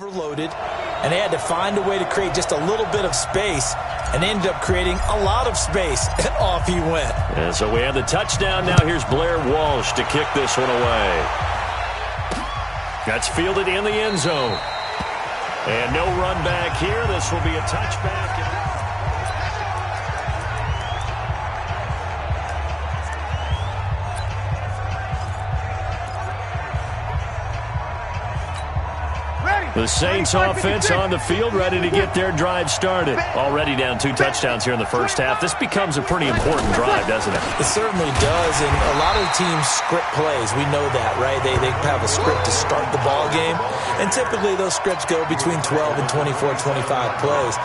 Overloaded, and they had to find a way to create just a little bit of space, and they ended up creating a lot of space, and off he went. And so we have the touchdown. Now here's Blair Walsh to kick this one away. That's fielded in the end zone. And no run back here. This will be a touchback. The Saints offense on the field, ready to get their drive started. Already down 2 touchdowns here in the first half. This becomes a pretty important drive, doesn't it? It certainly does, and a lot of the teams script plays. We know that, right? They have a script to start the ball game, and typically those scripts go between 12 and 24, 25 plays.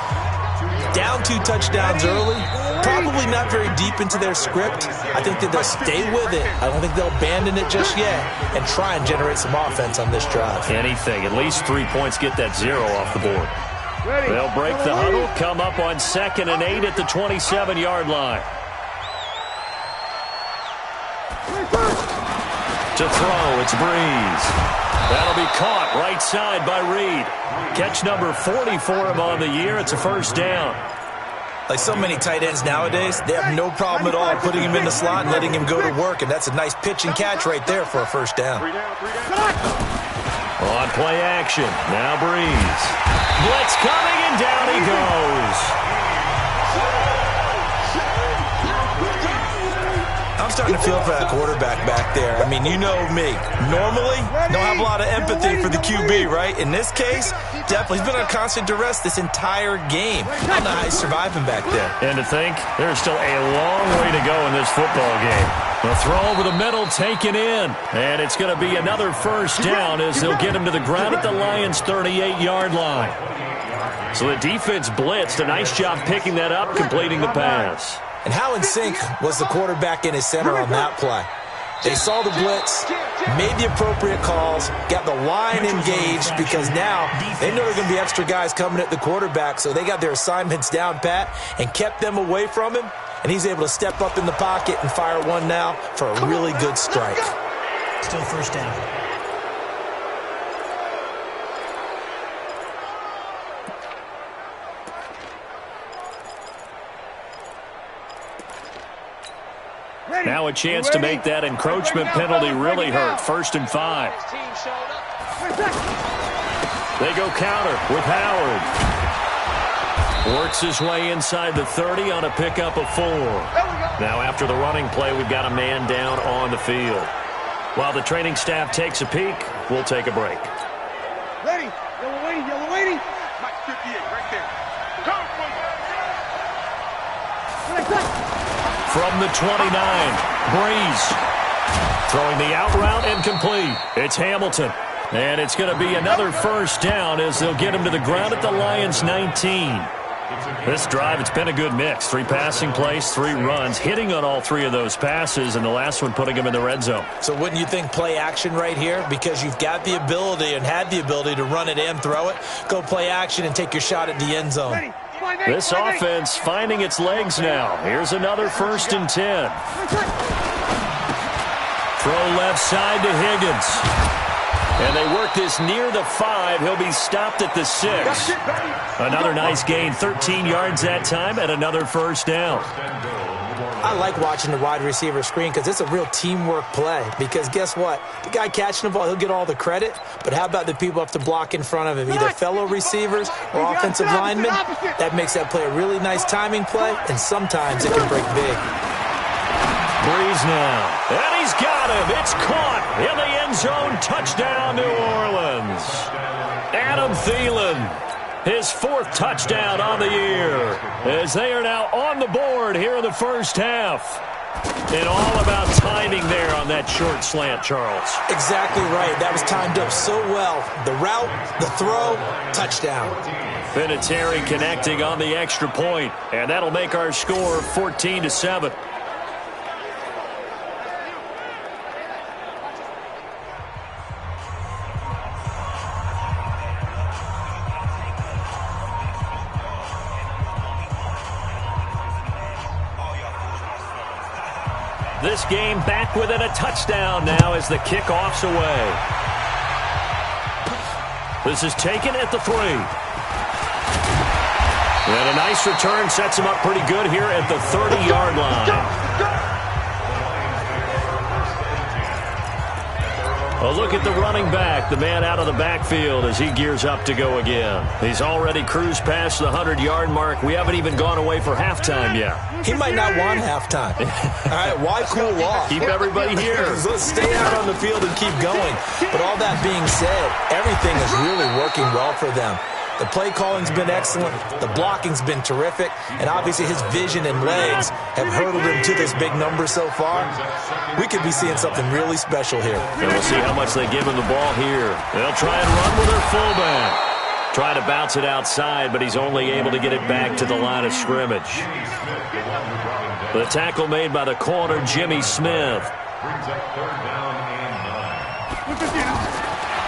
Down 2 touchdowns early, probably not very deep into their script. I think that they'll stay with it. I don't think they'll abandon it just yet and try and generate some offense on this drive. Anything. At least 3 points, get that 0 off the board. They'll break the huddle, come up on 2nd and 8 at the 27-yard line. To throw, it's Breeze. That'll be caught right side by Reed. Catch number 40 for him on the year. It's a first down. Like so many tight ends nowadays, they have no problem at all putting him in the slot and letting him go to work, and that's a nice pitch and catch right there for a first down. On play action, now Breeze. Blitz coming, and down he goes. I'm starting to feel for that quarterback back there. I mean, you know me. Normally, don't have a lot of empathy for the QB, right? In this case, definitely. He's been on constant duress this entire game. I don't know how he's surviving back there. And to think, there's still a long way to go in this football game. The throw over the middle taken in. And it's going to be another first down as they'll get him to the ground at the Lions' 38-yard line. So the defense blitzed. A nice job picking that up, completing the pass. And how in sync was the quarterback in his center on that play? They saw the blitz, made the appropriate calls, got the line engaged, because now they know there are going to be extra guys coming at the quarterback, so they got their assignments down pat and kept them away from him, and he's able to step up in the pocket and fire one now for a really good strike. Still first down. Now a chance to make that encroachment penalty really hurt. 1st and 5. They go counter with Howard. Works his way inside the 30 on a pickup of 4. Now after the running play, we've got a man down on the field. While the training staff takes a peek, we'll take a break. Ready. Yellow waiting. Yellow waiting. Mike 58 right there. Go. From the 29, Breeze throwing the out route and complete. It's Hamilton. And it's going to be another first down as they'll get him to the ground at the Lions' 19. This drive, it's been a good mix. 3 passing plays, 3 runs, hitting on all 3 of those passes, and the last one putting him in the red zone. So wouldn't you think play action right here? Because you've got the ability and had the ability to run it and throw it. Go play action and take your shot at the end zone. This offense finding its legs now. Here's another 1st and 10. Throw left side to Higgins. And they work this near the 5. He'll be stopped at the 6. Another nice gain, 13 yards that time, and another first down. I like watching the wide receiver screen because it's a real teamwork play. Because guess what? The guy catching the ball, he'll get all the credit. But how about the people have to block in front of him, either fellow receivers or offensive linemen? That makes that play a really nice timing play, and sometimes it can break big. Breeze now. And he's got him. It's caught in the end zone. Touchdown, New Orleans. Adam Thielen, his 4th touchdown on the year, as they are now on the board here in the first half. And all about timing there on that short slant, Charles. Exactly right. That was timed up so well. The route, the throw, touchdown. Vinatieri connecting on the extra point, and that'll make our score 14-7. This game back within a touchdown now as the kickoff's away. This is taken at the 3. And a nice return sets him up pretty good here at the 30-yard line. A look at the running back, the man out of the backfield as he gears up to go again. He's already cruised past the 100-yard mark. We haven't even gone away for halftime yet. He might not want halftime. All right, why cool off? Keep everybody here. Let's stay out on the field and keep going. But all that being said, everything is really working well for them. The play calling's been excellent. The blocking's been terrific. And obviously his vision and legs have hurdled him to this big number so far. We could be seeing something really special here. And we'll see how much they give him the ball here. They'll try and run with their fullback. Try to bounce it outside, but he's only able to get it back to the line of scrimmage. The tackle made by the corner, Jimmy Smith.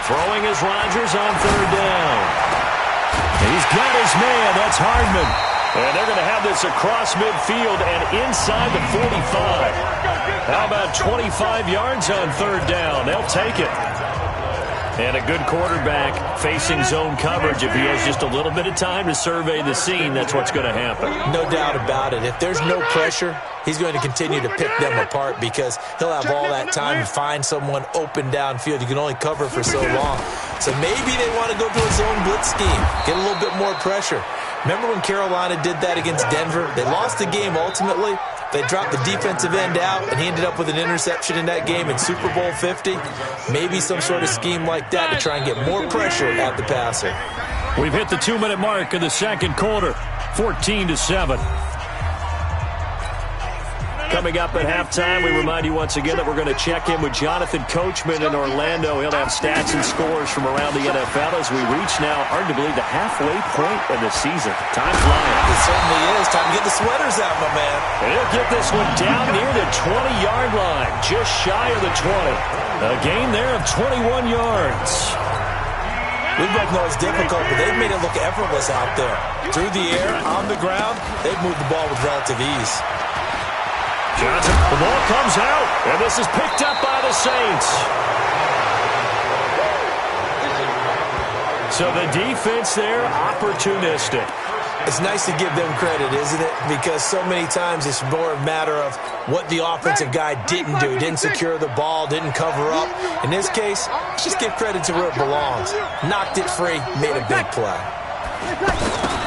Throwing is Rodgers on 3rd down. He's got his man. That's Hardman. And they're going to have this across midfield and inside the 45. How about 25 yards on 3rd down? They'll take it. And a good quarterback facing zone coverage. If he has just a little bit of time to survey the scene, that's what's going to happen. No doubt about it. If there's no pressure, he's going to continue to pick them apart because he'll have all that time to find someone open downfield. You can only cover for so long. So maybe they want to go to a zone blitz scheme, get a little bit more pressure. Remember when Carolina did that against Denver? They lost the game ultimately. They dropped the defensive end out, and he ended up with an interception in that game in Super Bowl 50. Maybe some sort of scheme like that to try and get more pressure at the passer. We've hit the 2-minute mark of the second quarter, 14-7. Coming up at halftime, we remind you once again that we're going to check in with Jonathan Coachman in Orlando. He'll have stats and scores from around the NFL as we reach now, hard to believe, the halfway point of the season. Time flying. It certainly is. Time to get the sweaters out, my man. And he'll get this one down near the 20-yard line, just shy of the 20. A gain there of 21 yards. We both know it's difficult, but they've made it look effortless out there. Through the air, on the ground, they've moved the ball with relative ease. Johnson, the ball comes out, and this is picked up by the Saints. So the defense there, opportunistic. It's nice to give them credit, isn't it? Because so many times it's more a matter of what the offensive guy didn't do. Didn't secure the ball, didn't cover up. In this case, just give credit to where it belongs. Knocked it free, made a big play.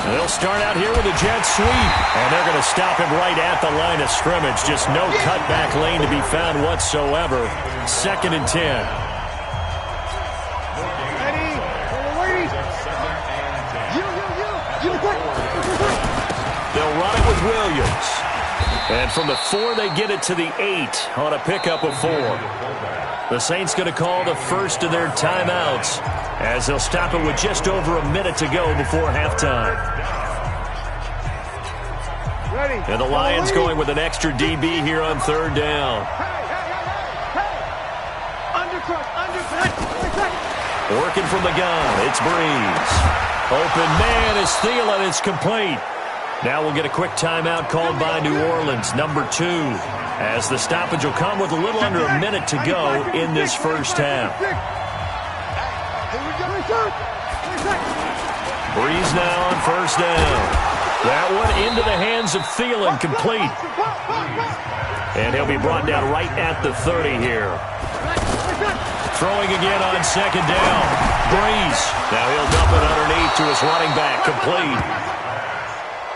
They'll start out here with a jet sweep, and they're going to stop him right at the line of scrimmage. Just no cutback lane to be found whatsoever. 2nd and 10. They'll run it with Williams. And from the 4, they get it to the 8 on a pickup of 4. The Saints going to call the first of their timeouts as they'll stop it with just over a minute to go before halftime. And the Lions going with an extra DB here on 3rd down. Working from the gun, it's Breeze. Open man is Thielen, it's complete. Now we'll get a quick timeout called by New Orleans, number 2, as the stoppage will come with a little under a minute to go in this first half. Breeze now on 1st down. That one into the hands of Thielen, complete. And he'll be brought down right at the 30 here. Throwing again on 2nd down. Breeze. Now he'll dump it underneath to his running back, complete.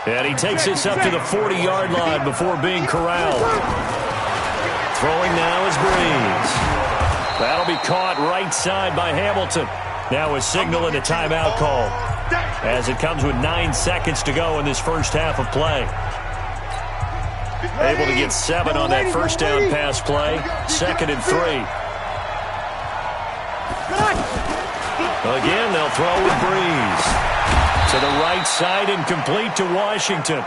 And he takes this up to the 40-yard line before being corralled. Throwing now is Breeze. That'll be caught right side by Hamilton. Now a signal and a timeout call as it comes with 9 seconds to go in this first half of play. Able to get 7 on that first down pass play. 2nd and 3. Again, they'll throw with Breeze. To the right side and complete to Washington.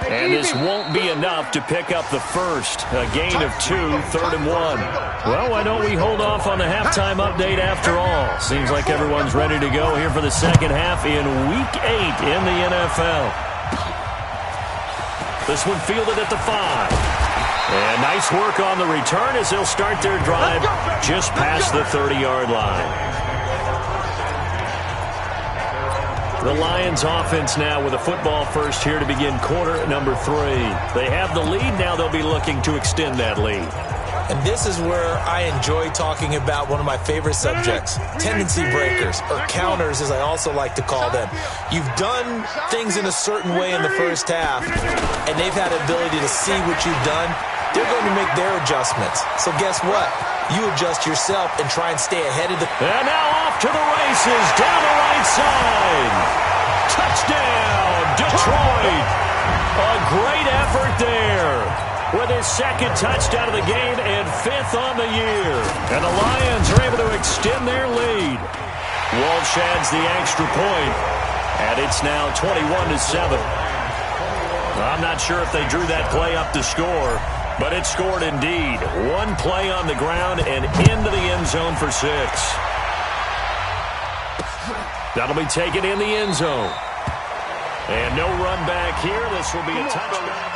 And this won't be enough to pick up the first. A gain of 2, 3rd and 1. Well, why don't we hold off on the halftime update after all? Seems like everyone's ready to go here for the second half in Week 8 in the NFL. This one fielded at the 5. And nice work on the return as they'll start their drive just past the 30-yard line. The Lions offense now with a football first here to begin quarter number 3. They have the lead. Now they'll be looking to extend that lead. And this is where I enjoy talking about one of my favorite subjects, tendency breakers, or counters as I also like to call them. You've done things in a certain way in the first half, and they've had the ability to see what you've done. They're going to make their adjustments. So guess what? You adjust yourself and try and stay ahead of the... And now off to the races, down the right side. Touchdown, Detroit. A great effort there, with his second touchdown of the game and 5th on the year. And the Lions are able to extend their lead. Walsh adds the extra point, and it's now 21-7. I'm not sure if they drew that play up to score, but it scored indeed. One play on the ground and into the end zone for 6. That'll be taken in the end zone. And no run back here. This will be a touchdown.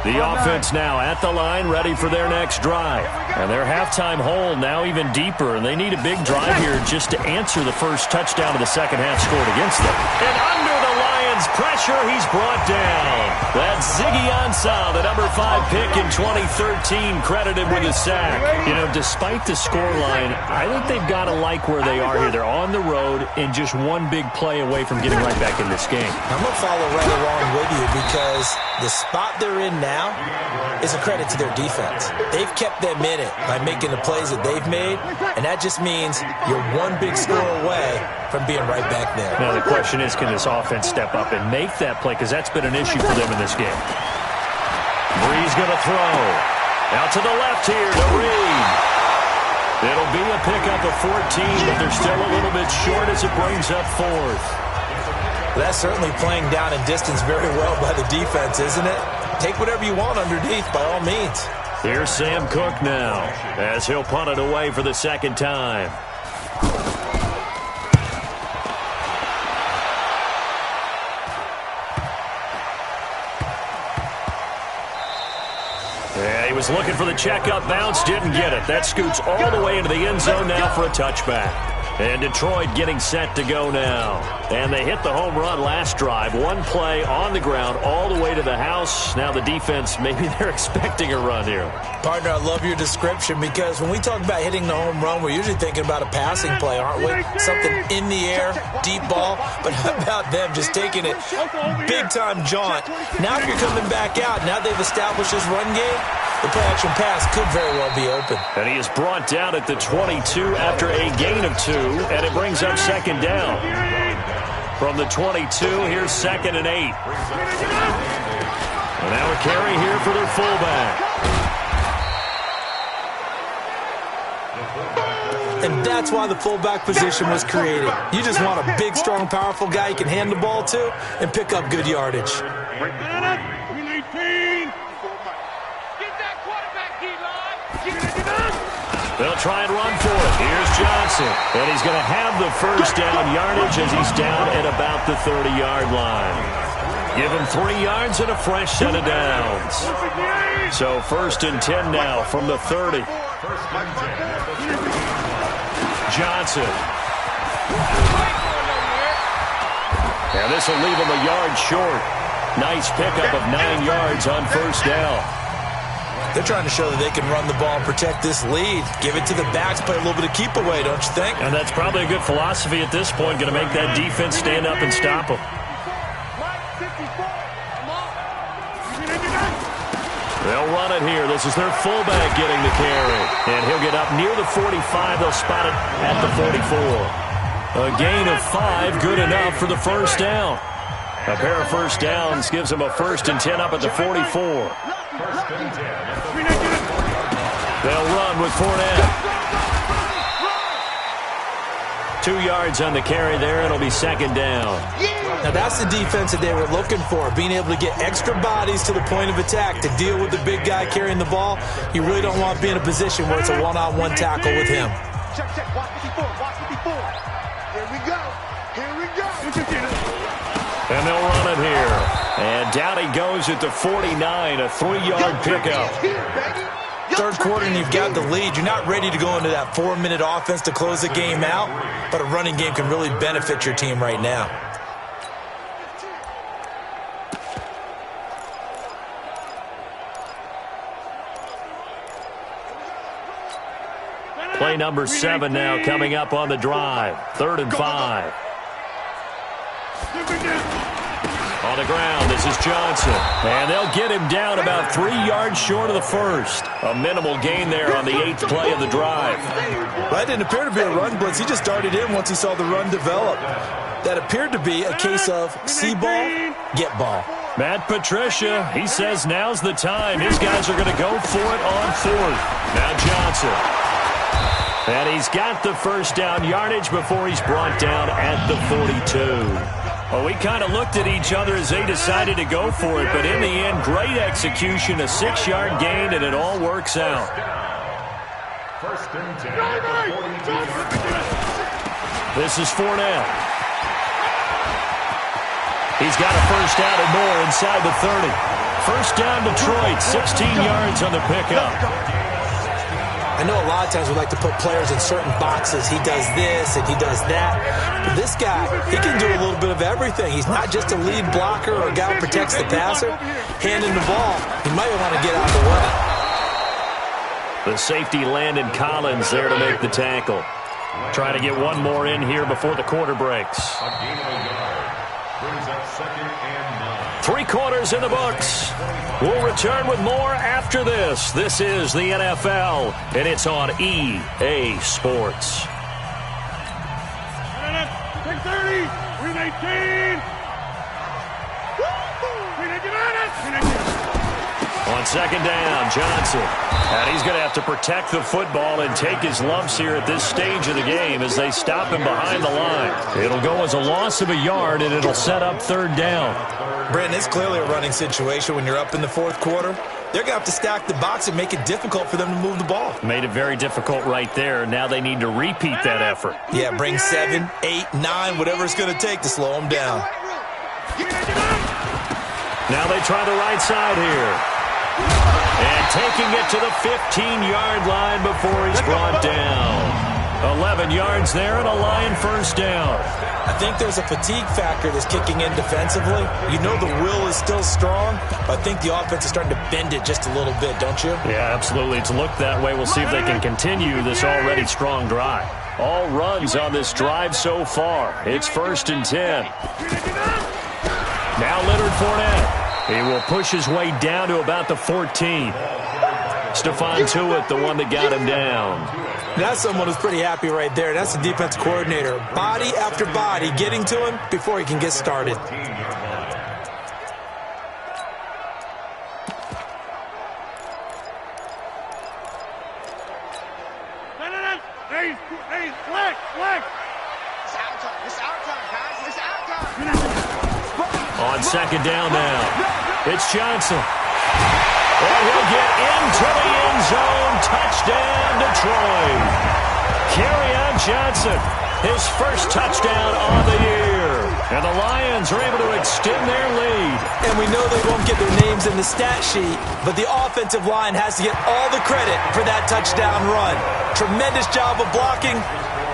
The offense now at the line, ready for their next drive. And their halftime hole now even deeper, and they need a big drive here just to answer the first touchdown of the second half scored against them. And under the Lions' pressure, he's brought down. That's Ziggy Ansah, the number 5 pick in 2013, credited with a sack. You know, despite the scoreline, I think they've got to like where they are here. They're on the road and just one big play away from getting right back in this game. I'm going to follow right along with you because the spot they're in now is a credit to their defense. They've kept them in it by making the plays that they've made, and that just means you're one big score away from being right back there. Now the question is, can this offense step up and make that play, because that's been an issue for them in this game. Bree's going to throw. Out to the left here to Reed. It'll be a pickup of 14, but they're still a little bit short as it brings up 4th. That's certainly playing down in distance very well by the defense, isn't it? Take whatever you want underneath, by all means. Here's Sam Cook now, as he'll punt it away for the second time. Yeah, he was looking for the checkup bounce, didn't get it. That scoots all the way into the end zone now for a touchback. And Detroit getting set to go now. And they hit the home run last drive. One play on the ground all the way to the house. Now the defense, maybe they're expecting a run here. Partner, I love your description because when we talk about hitting the home run, we're usually thinking about a passing play, aren't we? Something in the air, deep ball. But how about them just taking it big-time jaunt? Now if you're coming back out, now they've established this run game, the play-action pass could very well be open. And he is brought down at the 22 after a gain of 2, and it brings up second down. From the 22, here's 2nd and 8. And now a carry here for their fullback. And that's why the fullback position was created. You just want a big, strong, powerful guy you can hand the ball to and pick up good yardage. They'll try and run for it. Here's Johnson. And he's going to have the first down yardage as he's down at about the 30-yard line. Give him 3 yards and a fresh set of downs. So 1st and 10 now from the 30. Johnson. And this will leave him a yard short. Nice pickup of 9 yards on first down. They're trying to show that they can run the ball and protect this lead. Give it to the backs, play a little bit of keep away, don't you think? And that's probably a good philosophy at this point, going to make that defense stand up and stop them. They'll run it here. This is their fullback getting the carry. And he'll get up near the 45. They'll spot it at the 44. A gain of 5, good enough for the first down. A pair of first downs gives them a 1st and 10 up at the 44. They'll run with Fournette. 2 yards on the carry there. It'll be second down. Now that's the defense that they were looking for, being able to get extra bodies to the point of attack to deal with the big guy carrying the ball. You really don't want to be in a position where it's a one-on-one tackle with him. Check, watch 54, watch 54. Here we go. And they'll run it here. And down he goes at the 49, a 3-yard pickup. Third quarter and you've got the lead. You're not ready to go into that 4-minute offense to close the game out, but a running game can really benefit your team right now. Play number 7 now coming up on the drive. 3rd and 5. On the ground, this is Johnson. And they'll get him down about 3 yards short of the first. A minimal gain there on the 8th play of the drive. That didn't appear to be a run blitz. He just darted in once he saw the run develop. That appeared to be a case of see ball, get ball. Matt Patricia, he says now's the time. His guys are going to go for it on 4th. Now Johnson. And he's got the first down yardage before he's brought down at the 42. Well, we kind of looked at each other as they decided to go for it, but in the end, great execution, a 6-yard gain, and it all works out. First and 10. This is Fournette. He's got a first down and more inside the 30. First down Detroit, 16 yards on the pickup. I know a lot of times we like to put players in certain boxes. He does this and he does that. But this guy, he can do a little bit of everything. He's not just a lead blocker or a guy who protects the passer. Handing the ball, he might want to get out of the way. The safety Landon Collins there to make the tackle. Trying to get one more in here before the quarter breaks. 3 quarters in the books. We'll return with more after this. This is the NFL, and it's on EA Sports. 6:30, 3:19. On second down, Johnson. And he's going to have to protect the football and take his lumps here at this stage of the game as they stop him behind the line. It'll go as a loss of a yard, and it'll set up 3rd down. Brandon, it's clearly a running situation when you're up in the 4th quarter. They're going to have to stack the box and make it difficult for them to move the ball. Made it very difficult right there. Now they need to repeat that effort. Yeah, bring 7, 8, 9, whatever it's going to take to slow them down. Now they try the right side here. And taking it to the 15-yard line before he's brought down. 11 yards there and a Lion first down. I think there's a fatigue factor that's kicking in defensively. You know the will is still strong, but I think the offense is starting to bend it just a little bit, don't you? Yeah, absolutely. It's looked that way. We'll see if they can continue this already strong drive. All runs on this drive so far. It's 1st and 10. Now Leonard Fournette. He will push his way down to about the 14. Stephon Tuitt, the one that got him down. That's someone who's pretty happy right there. That's the defense coordinator. Body after body getting to him before he can get started. Hey, flex. It's our time. It's our time, guys. It's our time. On second down now, it's Johnson. And he'll get into the end zone. Touchdown, Detroit. Kerryon Johnson, his first touchdown on the year. And the Lions are able to extend their lead. And we know they won't get their names in the stat sheet, but the offensive line has to get all the credit for that touchdown run. Tremendous job of blocking,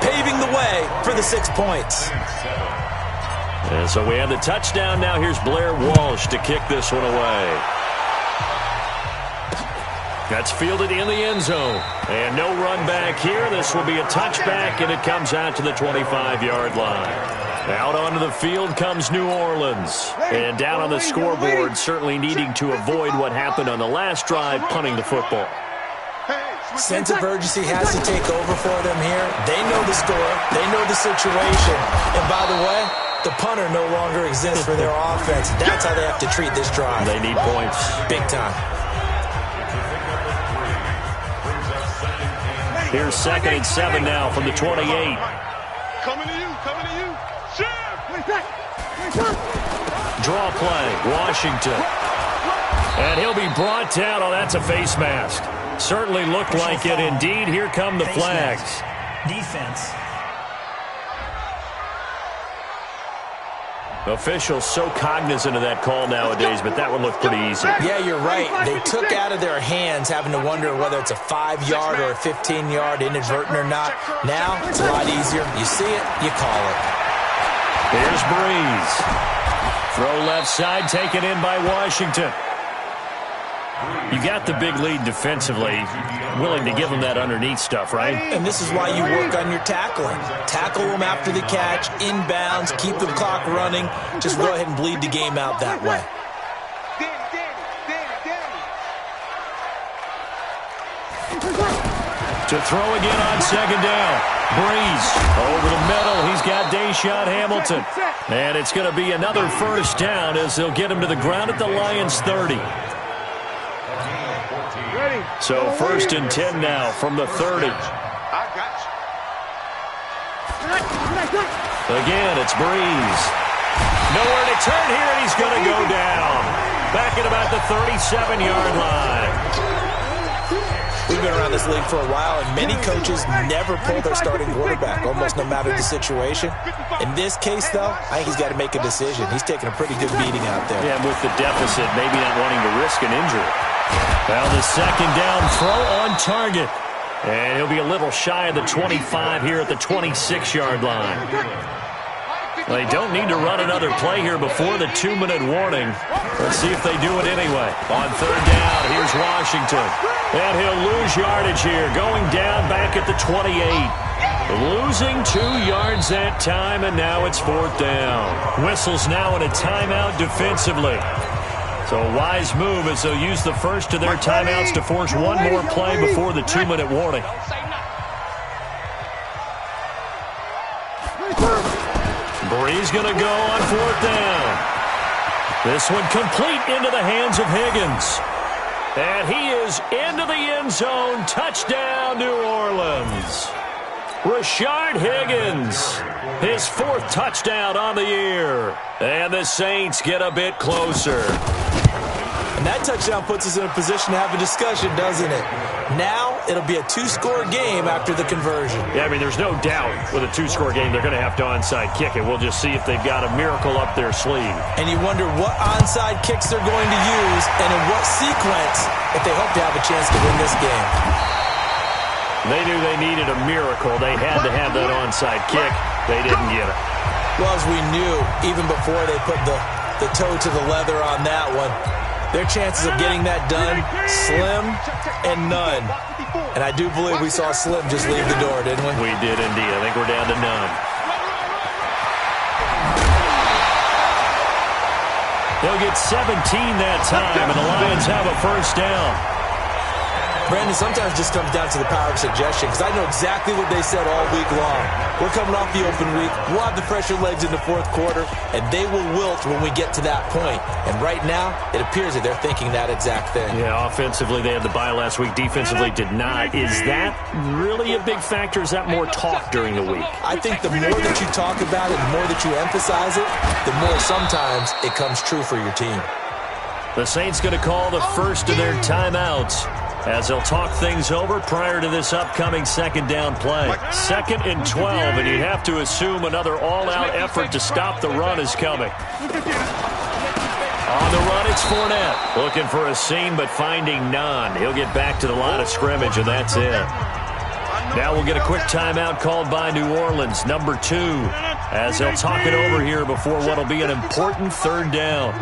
paving the way for the 6 points. And so we have the touchdown. Now here's Blair Walsh to kick this one away. That's fielded in the end zone. And no run back here. This will be a touchback, and it comes out to the 25-yard line. Out onto the field comes New Orleans. And down on the scoreboard, certainly needing to avoid what happened on the last drive, punting the football. Sense of urgency has to take over for them here. They know the score. They know the situation. And by the way, the punter no longer exists for their offense. That's how they have to treat this drive. They need points. Big time. Here's 2nd and 7 now from the 28. Coming to you. Draw play, Washington. And he'll be brought down. Oh, that's a face mask. Certainly looked like it. Indeed, here come the flags. Defense. Officials so cognizant of that call nowadays, but that one looked pretty easy. Yeah, you're right. They took out of their hands having to wonder whether it's a 5-yard or a 15-yard, inadvertent or not. Now, it's a lot easier. You see it, you call it. Here's Breeze. Throw left side, taken in by Washington. You got the big lead defensively. Willing to give them that underneath stuff, right? And this is why you work on your tackling. Tackle them after the catch, inbounds, keep the clock running. Just go ahead and bleed the game out that way. To throw again on second down. Breeze over the middle. He's got Deshaun Hamilton. And it's going to be another first down as they'll get him to the ground at the Lions' 30. So 1st and 10 now from the 30. Again, it's Breeze. Nowhere to turn here, and he's going to go down. Back at about the 37-yard line. We've been around this league for a while, and many coaches never pull their starting quarterback, almost no matter the situation. In this case, though, I think he's got to make a decision. He's taking a pretty good beating out there. Yeah, and with the deficit, maybe not wanting to risk an injury. Well, the second down throw on target. And he'll be a little shy of the 25 here at the 26-yard line. They don't need to run another play here before the 2-minute warning. Let's see if they do it anyway. On third down, here's Washington. And he'll lose yardage here, going down back at the 28. Losing 2 yards that time, and now it's 4th down. Whistles now in a timeout defensively. So a wise move as they'll use the first of their timeouts to force one more play before the 2-minute warning. Breeze going to go on 4th down. This one complete into the hands of Higgins. And he is into the end zone. Touchdown, New Orleans. Rashard Higgins, his 4th touchdown on the year. And the Saints get a bit closer. And that touchdown puts us in a position to have a discussion, doesn't it? Now, it'll be a 2-score game after the conversion. Yeah, I mean, there's no doubt with a 2-score game they're going to have to onside kick it. We'll just see if they've got a miracle up their sleeve. And you wonder what onside kicks they're going to use and in what sequence if they hope to have a chance to win this game. They knew they needed a miracle. They had to have that onside kick. They didn't get it. Well, as we knew, even before they put the toe to the leather on that one, their chances of getting that done, slim and none. And I do believe we saw Slim just leave the door, didn't we? We did indeed. I think we're down to none. They'll get 17 that time, and the Lions have a first down. Brandon, sometimes it just comes down to the power of suggestion, because I know exactly what they said all week long. We're coming off the open week. We'll have the fresher legs in the 4th quarter, and they will wilt when we get to that point. And right now, it appears that they're thinking that exact thing. Yeah, offensively, they had the bye last week. Defensively, did not. Is that really a big factor? Is that more talk during the week? I think the more that you talk about it, the more that you emphasize it, the more sometimes it comes true for your team. The Saints going to call the first of their timeouts as they'll talk things over prior to this upcoming second down play. 2nd and 12, and you have to assume another all-out effort to stop the run is coming. On the run, it's Fournette. Looking for a seam, but finding none. He'll get back to the line of scrimmage, and that's it. Now we'll get a quick timeout called by New Orleans, number 2, as they'll talk it over here before what will be an important 3rd down.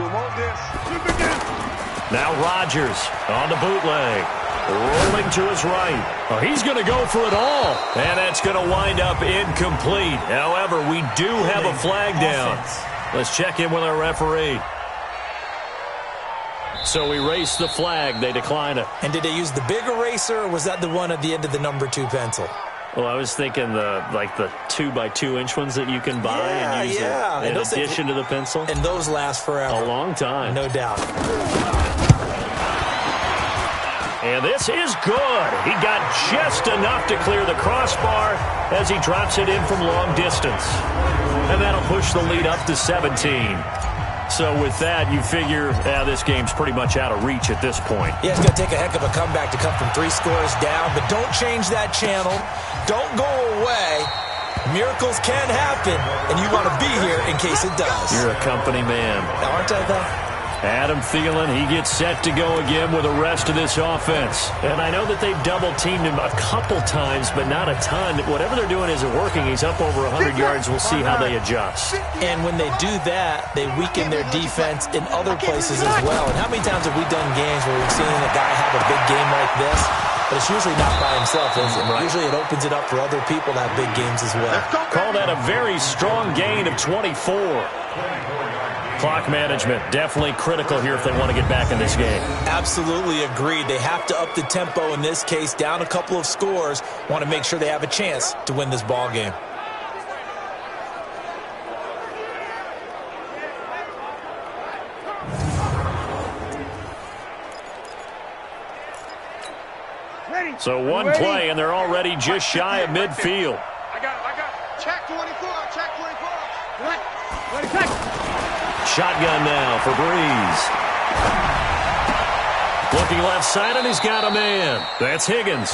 Now Rodgers on the bootleg. Rolling to his right. Oh, he's going to go for it all. And that's going to wind up incomplete. However, we do have a flag down. Let's check in with our referee. So we race the flag. They decline it. And did they use the big eraser, or was that the one at the end of the number 2 pencil? Well, I was thinking the 2x2-inch ones that you can buy and use in addition to the pencil. And those last forever. A long time. No doubt. And this is good. He got just enough to clear the crossbar as he drops it in from long distance. And that'll push the lead up to 17. So with that, you figure this game's pretty much out of reach at this point. Yeah, it's going to take a heck of a comeback to come from 3 scores down, but don't change that channel. Don't go away. Miracles can happen, and you want to be here in case it does. You're a company man. Aren't I, though? Adam Thielen, he gets set to go again with the rest of this offense. And I know that they've double-teamed him a couple times, but not a ton. Whatever they're doing isn't working. He's up over 100 yards. We'll see how they adjust. And when they do that, they weaken their defense in other places as well. And how many times have we done games where we've seen a guy have a big game like this? But it's usually not by himself, is it? Right. Usually it opens it up for other people to have big games as well. Call that a very strong gain of 24. Clock management, definitely critical here if they want to get back in this game. Absolutely agreed. They have to up the tempo in this case, down a couple of scores. Want to make sure they have a chance to win this ball game. So one play, and they're already just shy of midfield. I got it. Check 24. Check 24. Shotgun now for Breeze. Looking left side, and he's got a man. That's Higgins.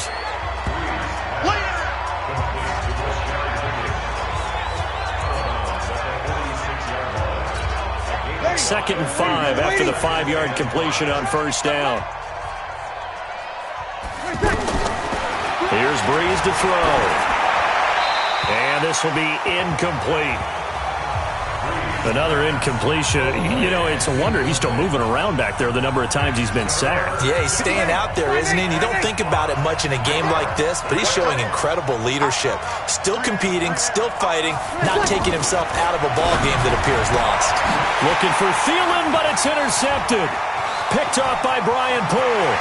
Second and 5 after the 5-yard completion on first down. Here's Breeze to throw. And this will be incomplete. Another incompletion. You know, it's a wonder he's still moving around back there the number of times he's been sacked. Yeah, he's staying out there, isn't he? And you don't think about it much in a game like this, but he's showing incredible leadership. Still competing, still fighting, not taking himself out of a ball game that appears lost. Looking for Thielen, but it's intercepted. Picked off by Brian Poole.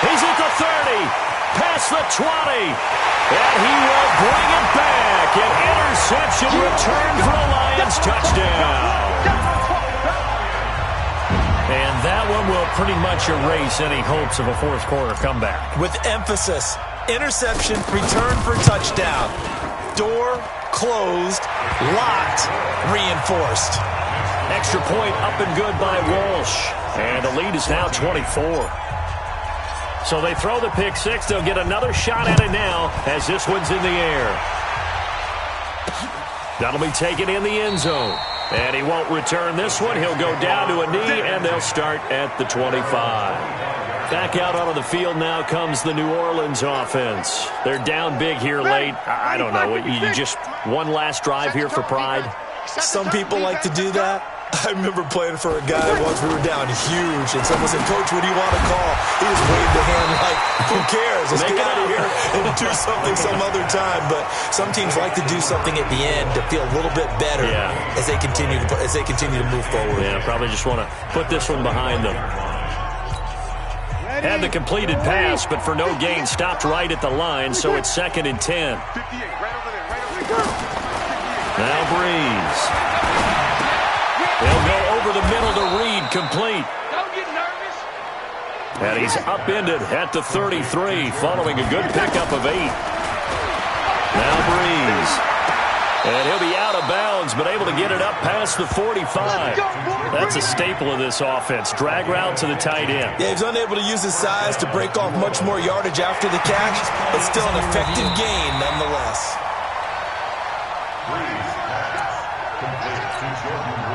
He's at the 30. Past the 20, and he will bring it back. An interception return for the Lions touchdown. And that one will pretty much erase any hopes of a fourth quarter comeback. With emphasis, interception, return for touchdown. Door closed, locked, reinforced. Extra point up and good by Walsh. And the lead is now 24. So they throw the pick six. They'll get another shot at it now as this one's in the air. That'll be taken in the end zone. And he won't return this one. He'll go down to a knee, and they'll start at the 25. Back out onto the field now comes the New Orleans offense. They're down big here late. I don't know. You just one last drive here for pride? Some people like to do that. I remember playing for a guy once. We were down huge, and someone said, "Coach, what do you want to call?" He just waved the hand like, "Who cares? Let's get out of here and do something some other time." But some teams like to do something at the end to feel a little bit better as they continue to move forward. Yeah, probably just want to put this one behind them. Had the completed pass, but for no gain, stopped right at the line, so it's 2nd and 10. Now Breeze. They'll go over the middle to Reed, complete. Don't get nervous. And he's upended at the 33, following a good pickup of 8. Now Breeze. And he'll be out of bounds, but able to get it up past the 45. That's a staple of this offense. Drag route to the tight end. Yeah, he's unable to use his size to break off much more yardage after the catch, but still an effective gain nonetheless.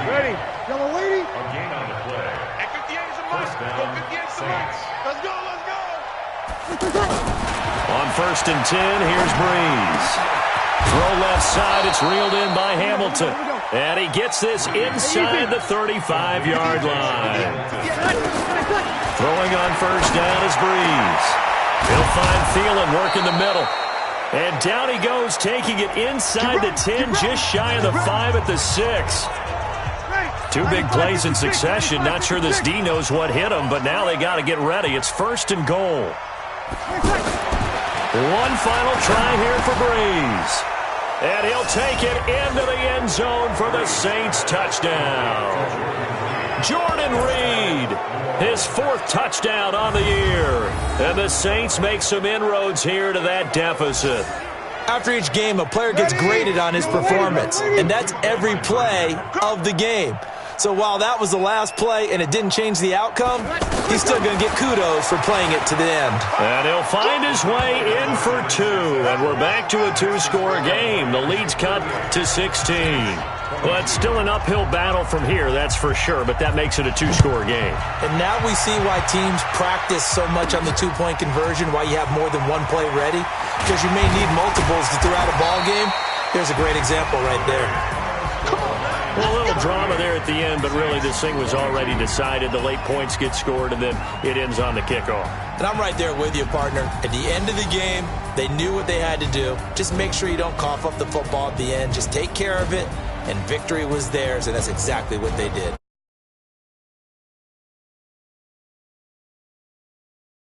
Ready. Yellow lady. Again on the play. At 58 is a must. Go 58 is a must. Let's go, let's go. On 1st and 10, here's Breeze. Throw left side. It's reeled in by Hamilton. And he gets this inside the 35-yard line. Throwing on first down is Breeze. He'll find Thielen working the middle. And down he goes, taking it inside the 10, just shy of the 5 at the 6. 2 big plays in succession. Not sure this D knows what hit him, but now they got to get ready. It's 1st and goal. One final try here for Breeze. And he'll take it into the end zone for the Saints touchdown. Jordan Reed, his 4th touchdown on the year. And the Saints make some inroads here to that deficit. After each game, a player gets graded on his performance, and that's every play of the game. So while that was the last play and it didn't change the outcome, he's still going to get kudos for playing it to the end. And he'll find his way in for 2. And we're back to a 2-score game. The lead's cut to 16. Well, it's still an uphill battle from here, that's for sure, but that makes it a 2-score game. And now we see why teams practice so much on the 2-point conversion, why you have more than one play ready, because you may need multiples throughout a ball game. Here's a great example right there. Well, a little drama there at the end, but really this thing was already decided. The late points get scored, and then it ends on the kickoff. And I'm right there with you, partner. At the end of the game, they knew what they had to do. Just make sure you don't cough up the football at the end. Just take care of it, and victory was theirs, and that's exactly what they did.